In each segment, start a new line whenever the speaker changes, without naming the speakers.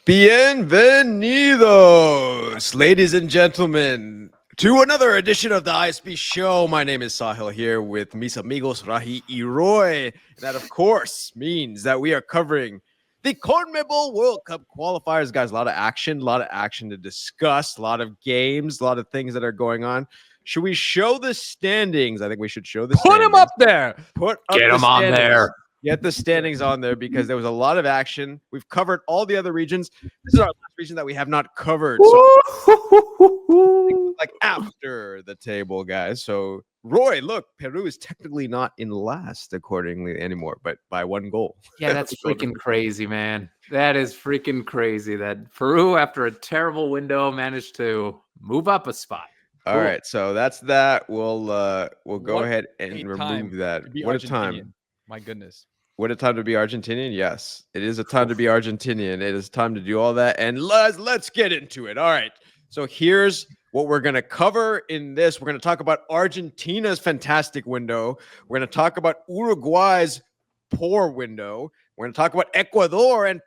Bienvenidos, ladies and gentlemen, to another edition of the ISP show. My name is Sahil here with mis amigos Rahi y Roy. And that, of course, means that we are covering the CONMEBOL World Cup qualifiers. Guys, a lot of action to discuss, a lot of games, a lot of things that are going on. Should we show the standings? I think we should show the standings.
Put them up there.
Get them on there.
Get the standings on there because there was a lot of action. We've covered all the other regions. This is our last region that we have not covered. So like after the table, guys. So Roy, look, Peru is technically not in last accordingly anymore, but by one goal.
Yeah, that's freaking crazy, man. That is freaking crazy that Peru, after a terrible window, managed to move up a spot.
All right, so that's that. We'll go ahead and remove that. What a time.
My goodness.
What a time to be Argentinian. Yes, it is a time to be Argentinian. It is time to do all that. And let's get into it. All right. So here's what we're going to cover in this. We're going to talk about Argentina's fantastic window. We're going to talk about Uruguay's poor window. We're going to talk about Ecuador and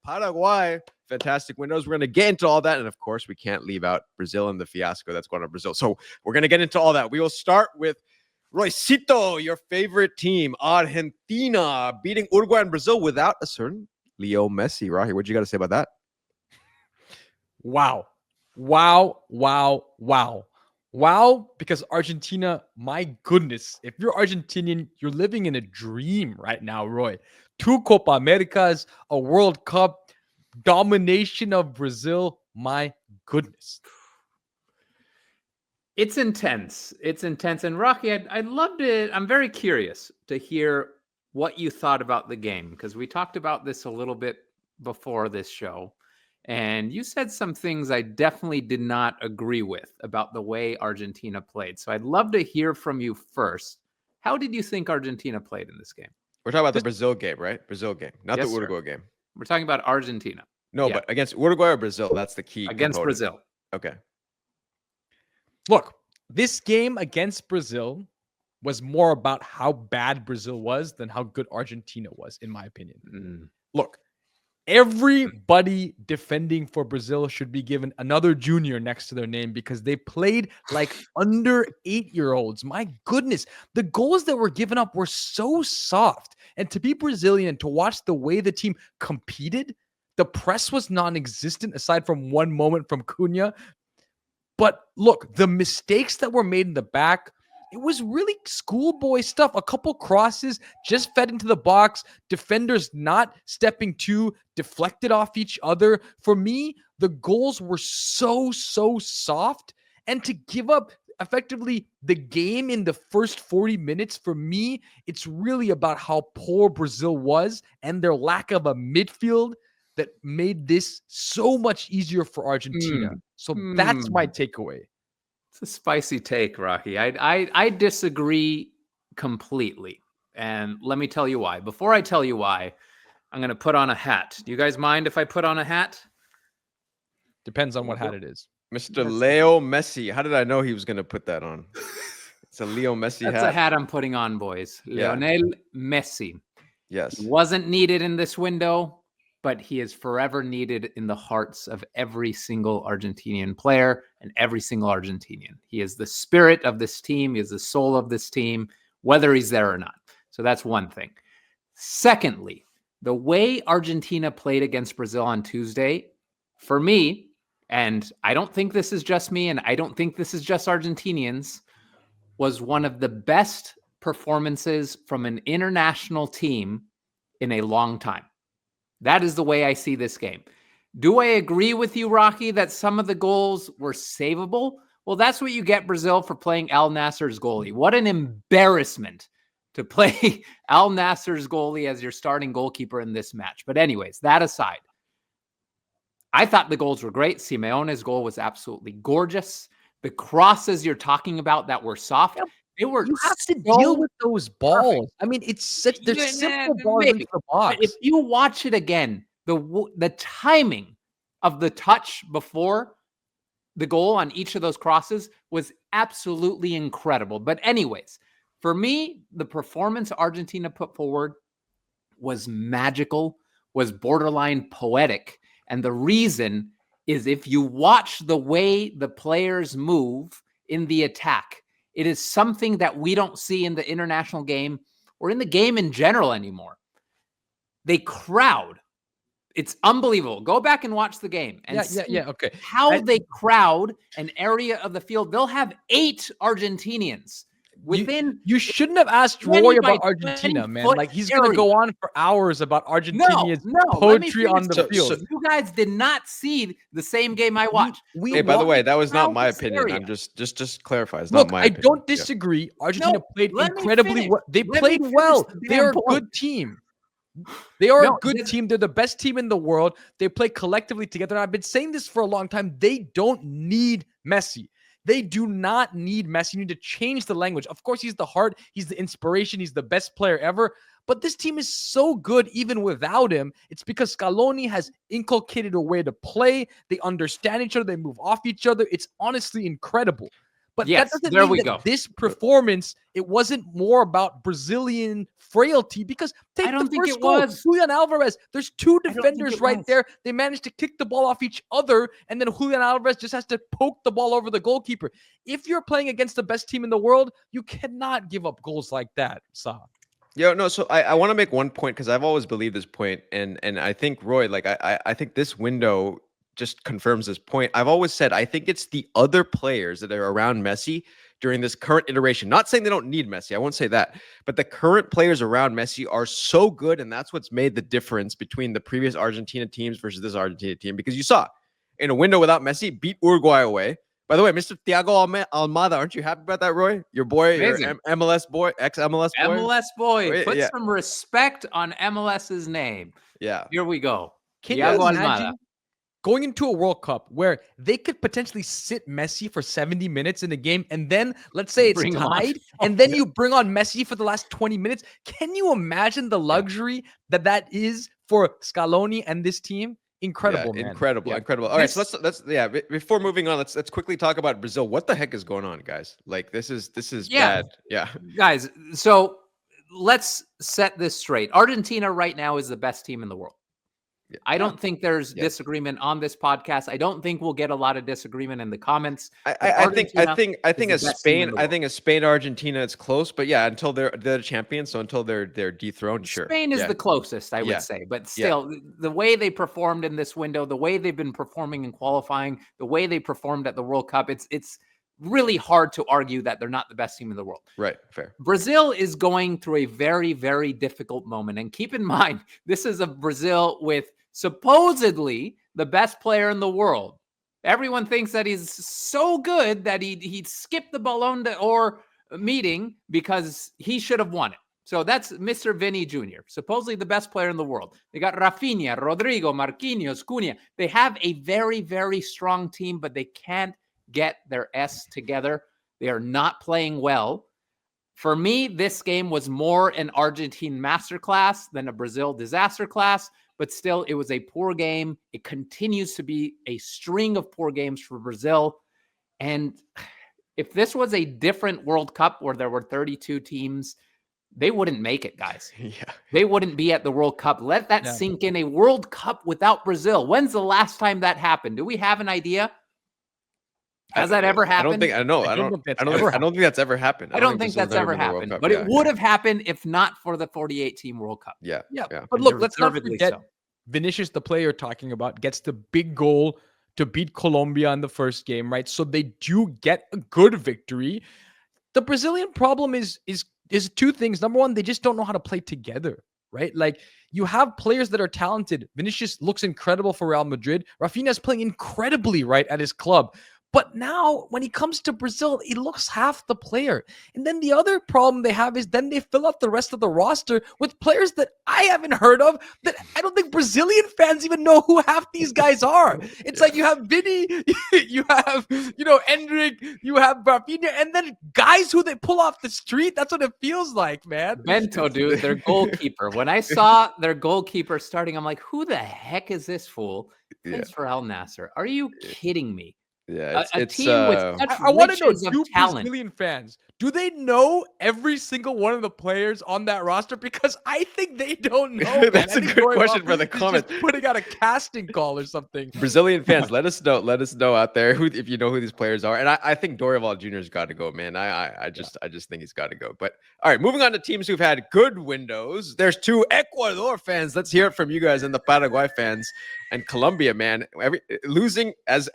Paraguay fantastic windows. We're going to get into all that. And of course, we can't leave out Brazil and the fiasco that's going on in Brazil. So we're going to get into all that. We will start with Roycito, your favorite team, Argentina, beating Uruguay and Brazil without a certain Leo Messi. Rahi, what you got to say about that?
Wow, because Argentina, my goodness, if you're Argentinian, you're living in a dream right now, Roy. 2 Copa Americas, a World Cup, domination of Brazil, my goodness.
It's intense. It's intense. And Rocky, I'd love to, I'm very curious to hear what you thought about the game, because we talked about this a little bit before this show. And you said some things I definitely did not agree with about the way Argentina played. So I'd love to hear from you first. How did you think Argentina played in this game?
We're talking about the Brazil game, right? Brazil game, not the Uruguay game.
We're talking about Argentina.
No, but against Uruguay or Brazil, that's the key.
Against
component.
Brazil.
Okay.
Look, this game against Brazil was more about how bad Brazil was than how good Argentina was, in my opinion. Look, everybody defending for Brazil should be given another junior next to their name because they played like under 8-year-olds. My goodness, the goals that were given up were so soft. And to be Brazilian, to watch the way the team competed, the press was non-existent aside from one moment from Cunha. But look, the mistakes that were made in the back, it was really schoolboy stuff. A couple crosses just fed into the box. Defenders not stepping to, deflected off each other. For me, the goals were so soft. And to give up effectively the game in the first 40 minutes, for me, it's really about how poor Brazil was and their lack of a midfield that made this so much easier for Argentina. So that's my takeaway.
It's a spicy take, Rocky. I disagree completely. And let me tell you why. Before I tell you why, I'm going to put on a hat. Do you guys mind if I put on a hat?
Depends on what hat it is.
Mr. Leo Messi. How did I know he was going to put that on? It's a Leo Messi hat.
That's a hat I'm putting on, boys.
Yeah.
Lionel Messi.
Yes.
He wasn't needed in this window, but he is forever needed in the hearts of every single Argentinian player and every single Argentinian. He is the spirit of this team. He is the soul of this team, whether he's there or not. So that's one thing. Secondly, the way Argentina played against Brazil on Tuesday, for me, and I don't think this is just me, and I don't think this is just Argentinians, was one of the best performances from an international team in a long time. That is the way I see this game. Do I agree with you, Rocky, that some of the goals were savable? Well, that's what you get, Brazil, for playing Al Nassr's goalie. What an embarrassment to play Al Nassr's goalie as your starting goalkeeper in this match. But anyways, that aside, I thought the goals were great. Simeone's goal was absolutely gorgeous. The crosses you're talking about that were soft, they were.
You have to deal with those balls. Perfect. I mean, it's such they're simple balls into the box.
If you watch it again, the timing of the touch before the goal on each of those crosses was absolutely incredible. But anyways, for me, the performance Argentina put forward was magical, was borderline poetic. And the reason is if you watch the way the players move in the attack, it is something that we don't see in the international game or in the game in general anymore. They crowd. It's unbelievable. Go back and watch the game and see
okay.
how they crowd an area of the field. They'll have 8 Argentinians within.
You shouldn't have asked
20
Roy
by
about Argentina,
20
man.
foot
Like he's going to
area.
go on for hours about Argentinia's
let me
poetry on
finish
the
this.
field.
You guys did not see the same game I watched.
Hey, by the way, that was not my
this
opinion.
area.
I'm just clarify. It's
Look,
not my
I
opinion.
don't disagree. Argentina played
let me
incredibly
finish.
well. They
Let me
played
finish
well.
the
They
damn
are a
point.
good team. They are
No,
a good team. They're the best team in the world. They play collectively together. I've been saying this for a long time. They don't need Messi. They do not need Messi. You need to change the language. Of course, he's the heart. He's the inspiration. He's the best player ever. But this team is so good even without him. It's because Scaloni has inculcated a way to play. They understand each other. They move off each other. It's honestly incredible. But
Yes,
that doesn't
there
mean
we
that
go.
this performance, it wasn't more about Brazilian frailty, because take
I don't
the
think
first
it
goal,
was.
Julian Alvarez. There's 2
I don't think
defenders
it
right
was.
there. They managed to kick the ball off each other, and then Julian Alvarez just has to poke the ball over the goalkeeper. If you're playing against the best team in the world, you cannot give up goals like that, Sa.
Yeah, no. So I want to make one point because I've always believed this point, and I think Roy, like I think this window just confirms this point. I've always said I think it's the other players that are around Messi during this current iteration. Not saying they don't need Messi, I won't say that, but the current players around Messi are so good, and that's what's made the difference between the previous Argentina teams versus this Argentina team. Because you saw in a window without Messi, beat Uruguay away. By the way, Mr. Thiago Almada, aren't you happy about that, Roy? Your boy,
Amazing.
your MLS boy, ex-MLS boy.
MLS boy,
Wait,
put
yeah.
some respect on MLS's name.
Yeah.
Here we go.
Can you
Thiago
imagine
Almada.
going into a World Cup where they could potentially sit Messi for 70 minutes in a game, and then let's say it's
Bring on-
tied, and then you bring on Messi for the last 20 minutes? Can you imagine the luxury that is for Scaloni and this team? Incredible, man.
Incredible. All right, so let's before moving on, let's quickly talk about Brazil. What the heck is going on, guys? Like this is bad. Yeah.
Guys, so let's set this straight. Argentina right now is the best team in the world. I don't think there's disagreement on this podcast. I don't think we'll get a lot of disagreement in the comments.
I think
the
as
best team in
Spain,
the world.
as Spain, Argentina, it's close, but yeah, until they're champions, so until they're dethroned, sure.
Spain is
Yeah.
the closest, I
Yeah.
would say, but still, the way they performed in this window, the way they've been performing in qualifying, the way they performed at the World Cup, it's really hard to argue that they're not the best team in the world.
Right, fair.
Brazil is going through a very, very difficult moment. And keep in mind, this is a Brazil with supposedly the best player in the world. Everyone thinks that he's so good that he skipped the Ballon d'Or meeting because he should have won it. So that's Mr. Vini Jr., supposedly the best player in the world. They got Rafinha, Rodrigo, Marquinhos, Cunha. They have a very, very strong team, but they can't get their S together. They are not playing well. For me, this game was more an Argentine masterclass than a Brazil disaster class, but still, it was a poor game. It continues to be a string of poor games for Brazil. And if this was a different World Cup where there were 32 teams, they wouldn't make it, guys.
Yeah.
They wouldn't be at the World Cup. Let that sink in. A World Cup without Brazil. When's the last time that happened? Do we have an idea? Has that ever happened?
I don't think that's ever happened.
I don't think that's ever happened. But it would have happened if not for the 48-team World Cup.
Yeah.
But look, let's not
Deservedly
forget
so.
Vinicius, the player you're talking about, gets the big goal to beat Colombia in the first game, right? So they do get a good victory. The Brazilian problem is 2 things. Number one, they just don't know how to play together, right? Like, you have players that are talented. Vinicius looks incredible for Real Madrid. Rafinha's playing incredibly right at his club. But now, when he comes to Brazil, he looks half the player. And then the other problem they have is then they fill out the rest of the roster with players that I haven't heard of, that I don't think Brazilian fans even know who half these guys are. It's like you have Vini, you have, Endrick, you have Rafinha, and then guys who they pull off the street. That's what it feels like, man.
Bento, dude, their goalkeeper. When I saw their goalkeeper starting, I'm like, who the heck is this fool? Plays for Al Nassr. Are you kidding me?
Yeah,
A team with such
I want to know,
riches of
do
talent.
Brazilian fans, do they know every single one of the players on that roster? Because I think they don't know, man.
That's
I
a
think
good
Dorival
question for the
is
comment.
just putting out a casting call or something.
Brazilian fans, let us know out there who, if you know who these players are. And I think Dorival Junior's got to go, man. I just think he's got to go. But all right, moving on to teams who've had good windows. There's two Ecuador fans. Let's hear it from you guys and the Paraguay fans and Colombia, man. Losing as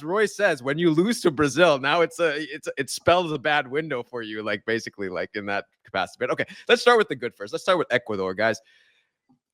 Roy says, when you lose to Brazil, now it spells a bad window for you, like basically like in that capacity. But okay, let's start with the good first. Let's start with Ecuador, guys.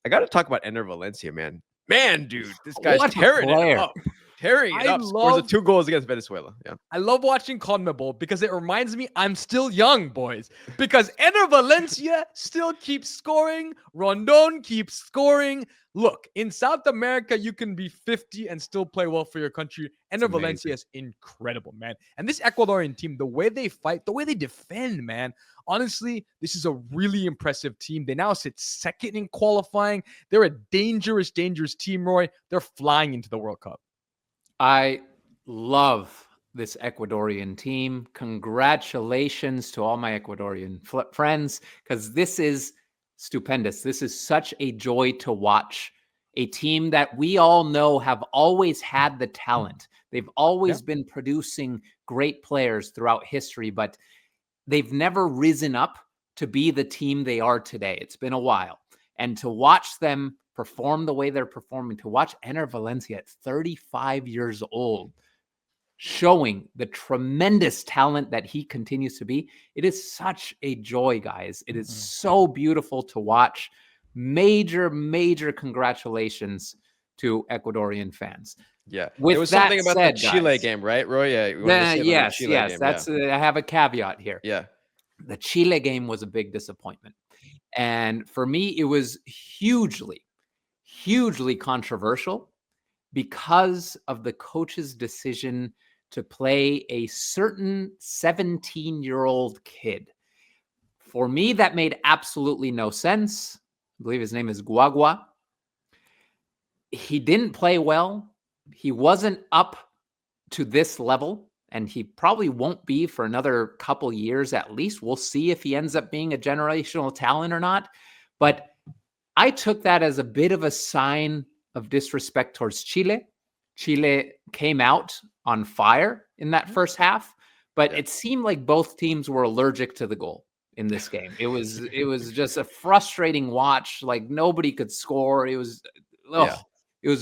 I got to talk about Enner Valencia, man. Man, dude, this guy's
What a
tearing it
player.
up. Tearing it
I
up. Scores
love-
2 goals against Venezuela. Yeah.
I love watching CONMEBOL because it reminds me I'm still young, boys. Because Enner Valencia still keeps scoring. Rondon keeps scoring. Look, in South America, you can be 50 and still play well for your country. Enner Valencia is incredible, man. And this Ecuadorian team, the way they fight, the way they defend, man. Honestly, this is a really impressive team. They now sit second in qualifying. They're a dangerous, dangerous team, Roy. They're flying into the World Cup.
I love this Ecuadorian team. Congratulations to all my Ecuadorian friends, because this is stupendous. This is such a joy to watch. A team that we all know have always had the talent. They've always been producing great players throughout history, but they've never risen up to be the team they are today. It's been a while. And to watch them perform the way they're performing, to watch Enner Valencia at 35 years old, showing the tremendous talent that he continues to be, it is such a joy, guys. It is so beautiful to watch. Major, major congratulations to Ecuadorian fans.
Yeah.
With
there was
that
something about
said,
the Chile
guys,
game, right, Roy? Yeah. You wanted to say about the
yes,
Chile
yes.
game,
That's I have a caveat here.
yeah.
The Chile game was a big disappointment. And for me, it was hugely, hugely controversial because of the coach's decision to play a certain 17-year-old kid. For me, that made absolutely no sense. I believe his name is Guagua. He didn't play well. He wasn't up to this level, and he probably won't be for another couple years at least. We'll see if he ends up being a generational talent or not. But I took that as a bit of a sign of disrespect towards Chile. Chile came out on fire in that first half, but it seemed like both teams were allergic to the goal in this game. It was just a frustrating watch. Like nobody could score. It was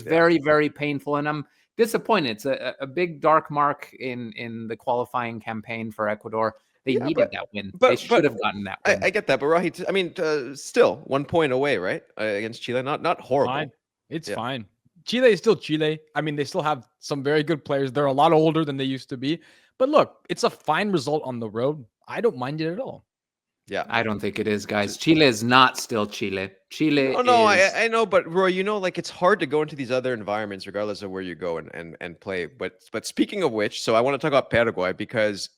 very, very painful. And I'm disappointed. It's a big dark mark in the qualifying campaign for Ecuador. They needed that win. They should have gotten that win.
I get that, but Rahi, I mean, still 1 point away, right? Against Chile, not horrible.
Fine. It's fine. Chile is still Chile. I mean, they still have some very good players. They're a lot older than they used to be. But look, it's a fine result on the road. I don't mind it at all.
Yeah.
I don't think it is, guys. Chile is not still Chile. Chile
I know, but Roy, like it's hard to go into these other environments regardless of where you go and play. But speaking of which, so I want to talk about Paraguay because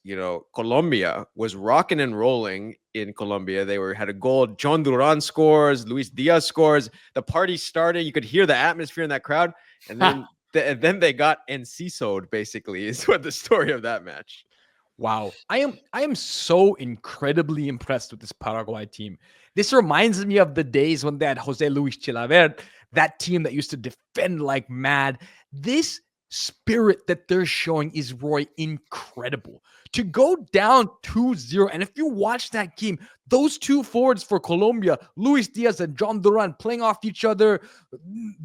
Colombia was rocking and rolling in Colombia. They had a goal. Jhon Duran scores, Luis Diaz scores. The party started. You could hear the atmosphere in that crowd, and then they got Enciso'd, basically, is what the story of that match.
Wow. I am so incredibly impressed with this Paraguay team. This reminds me of the days when they had Jose Luis Chilavert, that team that used to defend like mad. This spirit that they're showing is, Roy, incredible. To go down 2-0, and if you watch that game, those two forwards for Colombia, Luis Diaz and Jhon Duran, playing off each other,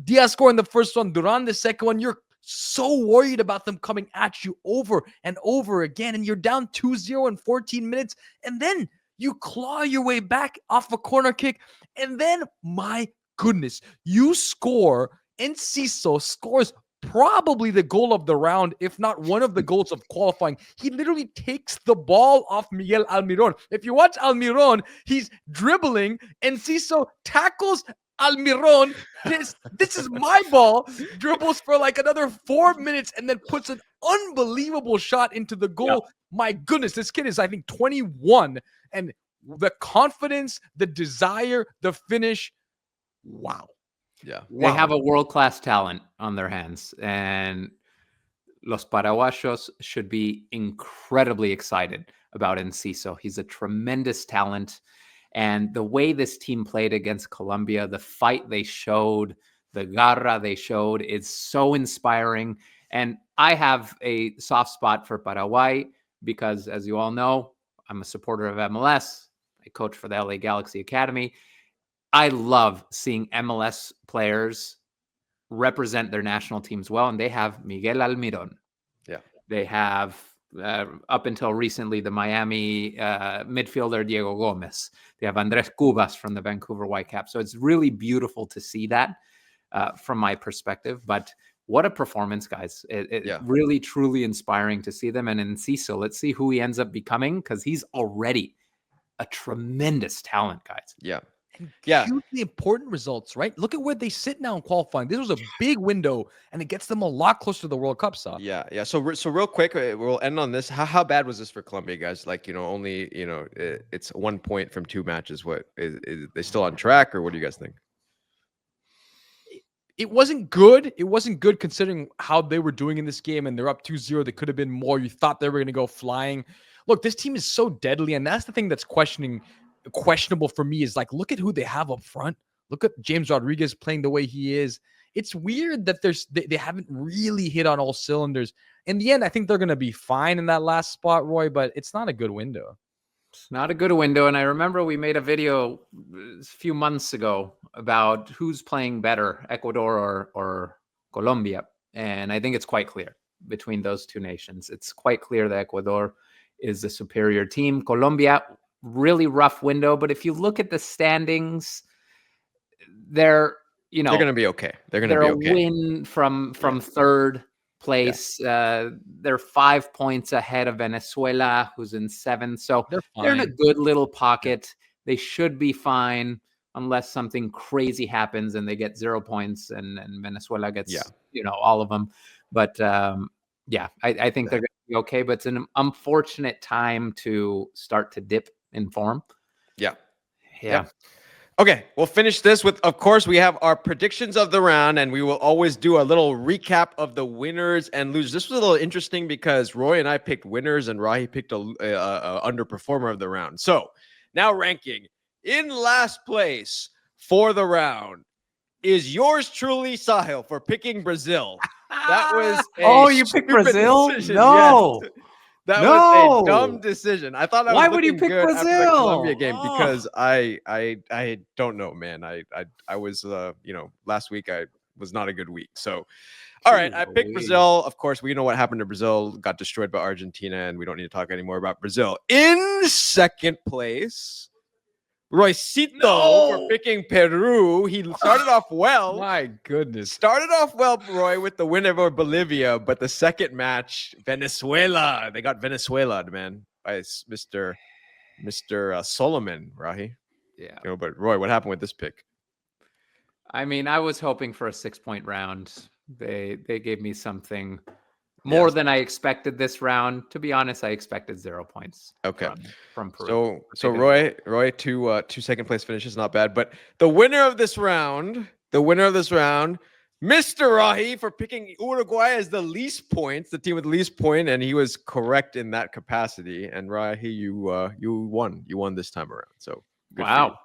Diaz scoring the first one, Duran the second one, you're so worried about them coming at you over and over again, and you're down 2-0 in 14 minutes, and then you claw your way back off a corner kick, and then, my goodness, you score. Enciso scores probably the goal of the round, if not one of the goals of qualifying. He literally takes the ball off Miguel Almiron. If you watch Almiron, he's dribbling. Enciso tackles Almiron. This is my ball. Dribbles for like another 4 minutes and then puts an unbelievable shot into the goal. Yeah. My goodness, this kid is, I think, 21. And the confidence, the desire, the finish. Wow.
Yeah.
They have a world-class talent on their hands. And Los Paraguayos should be incredibly excited about Enciso. He's a tremendous talent. And the way this team played against Colombia, the fight they showed, the garra they showed is so inspiring. And I have a soft spot for Paraguay because, as you all know, I'm a supporter of MLS. I coach for the LA Galaxy Academy. I love seeing MLS players represent their national teams well, and they have Miguel Almiron.
Yeah.
They have, up until recently, the Miami midfielder Diego Gomez. They have Andres Cubas from the Vancouver Whitecaps. So it's really beautiful to see that from my perspective. But what a performance, guys. It really, truly inspiring to see them. And Enciso, let's see who he ends up becoming, because he's already a tremendous talent, guys.
Yeah.
Hugely important results, right? Look at where they sit now in qualifying. This was a big window, and it gets them a lot closer to the World Cup.
Yeah. So real quick, we'll end on this. How bad was this for Colombia, guys? Like, only it's 1 point from 2 matches. What is they still on track, or what do you guys think?
It wasn't good. It wasn't good considering how they were doing in this game, and they're up 2-0. They could have been more. You thought they were going to go flying. Look, this team is so deadly, and that's the thing that's questionable for me is, like, look at who they have up front. Look at James Rodriguez playing the way he is. It's weird that they haven't really hit on all cylinders. In the end, I think they're going to be fine in that last spot, Roy, but it's not a good window.
It's not a good window. And I remember we made a video a few months ago about who's playing better, Ecuador or Colombia. And I think it's quite clear between those two nations. It's quite clear that Ecuador is the superior team. Colombia, really rough window. But if you look at the standings, they're
going to be okay. They're going to be okay.
A win from third place. They're 5 points ahead of Venezuela, who's in 7th. So they're in a good little pocket. They should be fine unless something crazy happens and they get 0 points and Venezuela gets all of them. But I think they're going to be okay. But it's an unfortunate time to start to dip in form. Yeah.
Okay, we'll finish this with, of course, we have our predictions of the round, and we will always do a little recap of the winners and losers. This was a little interesting because Roy and I picked winners, and Rahi picked a underperformer of the round. So now ranking in last place for the round is yours truly, Sahil, for picking Brazil. That was
you picked Brazil?
Decision.
No.
Yes. That was a dumb decision. I thought I was
Why would you pick Brazil
after the Colombia game? Because I don't know, man. I was last week I was not a good week. So all right, I picked Brazil. Of course, we know what happened to Brazil. Got destroyed by Argentina, and we don't need to talk anymore about Brazil. In second place, Roycito for picking Peru. He started off well.
My goodness.
Started off well, Roy, with the win over Bolivia, but the second match, Venezuela. They got Venezuela, man, by Mr. Solomon, Rahi.
Yeah.
But Roy, what happened with this pick?
I mean, I was hoping for a 6-point round. They gave me something more than I expected this round. To be honest, I expected 0 points.
Okay.
From Peru.
So Roy, two second place finishes, not bad. But the winner of this round, Mr. Rahi, for picking Uruguay as the least points, the team with the least point, and he was correct in that capacity. And Rahi, you won. You won this time around. So
wow.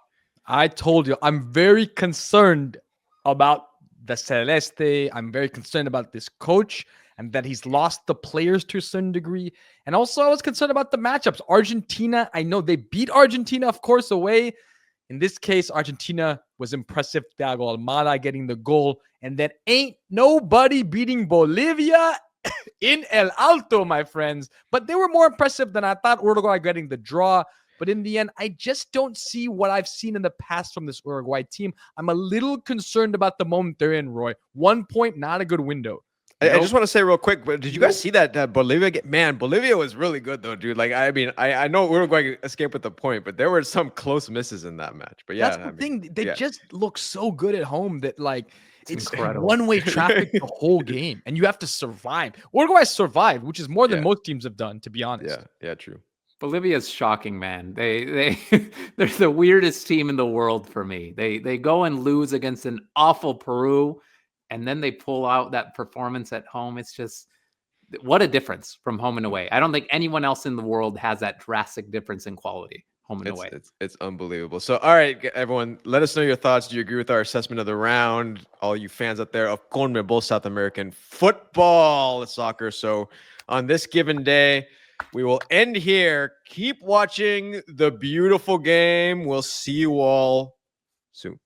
I told you, I'm very concerned about the Celeste. I'm very concerned about this coach, and that he's lost the players to a certain degree. And also, I was concerned about the matchups. Argentina, I know they beat Argentina, of course, away. In this case, Argentina was impressive. Thiago Almada getting the goal. And then ain't nobody beating Bolivia in El Alto, my friends. But they were more impressive than I thought. Uruguay getting the draw. But in the end, I just don't see what I've seen in the past from this Uruguay team. I'm a little concerned about the moment they're in, Roy. 1 point, not a good window.
I just want to say real quick, but did you guys see that Bolivia game? Man, Bolivia was really good though, dude. Like, I mean, I know Uruguay escaped with the point, but there were some close misses in that match. But yeah,
that's the thing. They just look so good at home that, like, it's
incredible.
One-way traffic the whole game, and you have to survive. Uruguay survived, which is more than most teams have done, to be honest.
Yeah, true.
Bolivia's shocking, man. They're the weirdest team in the world for me. They go and lose against an awful Peru, and then they pull out that performance at home. It's just what a difference from home and away. I don't think anyone else in the world has that drastic difference in quality home and away.
It's unbelievable. So, all right, everyone, let us know your thoughts. Do you agree with our assessment of the round? All you fans out there of CONMEBOL South American football, soccer. So, on this given day, we will end here. Keep watching the beautiful game. We'll see you all soon.